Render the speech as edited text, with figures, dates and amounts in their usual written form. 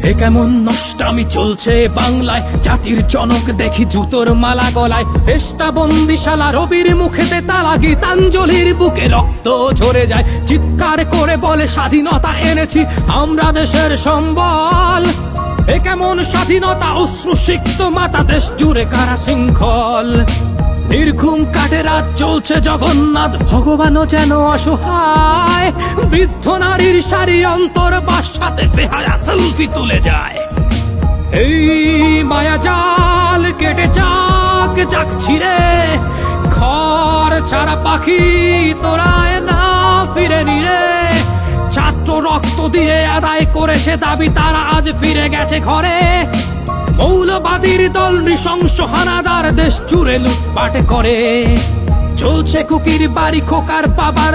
এ কেমন নষ্টামি চলছে বাংলায়, জাতির জনক দেখি জুতোর মালা গলায়। দেশটা বন্দিশালা, রবির মুখেতে তালা, গীতাঞ্জলির বুকে রক্ত ঝরে যায়। চিৎকার করে বলে স্বাধীনতা এনেছি আমরা দেশের সম্বল। এ কেমন স্বাধীনতা, অশ্রুসিক্ত মাতা, দেশ জুড়ে কারা শৃঙ্খল। নির্ঘুম কাটে রাত, চলছে জগন্নাথ, ভগবানও যেন অসহায়। বৃদ্ধ নারীর সারি অন্তর্বাস, সাথে বেহায়া সেলফি তুলে যায়। এই মায়াজাল কেটে যাক যাক ছিঁড়ে, ঘর ছাড়া পাখি তোরায় না ফিরে নিরে। ছাত্র রক্ত দিয়ে আদায় করেছে দাবি, তারা আজ ফিরে গেছে ঘরে। মৌলবাদীর দল নৃশংস হানাদার, দেশ জুড়ে লুটপাট করে। চলছে কুকির বাড়ি, খোকার বাবার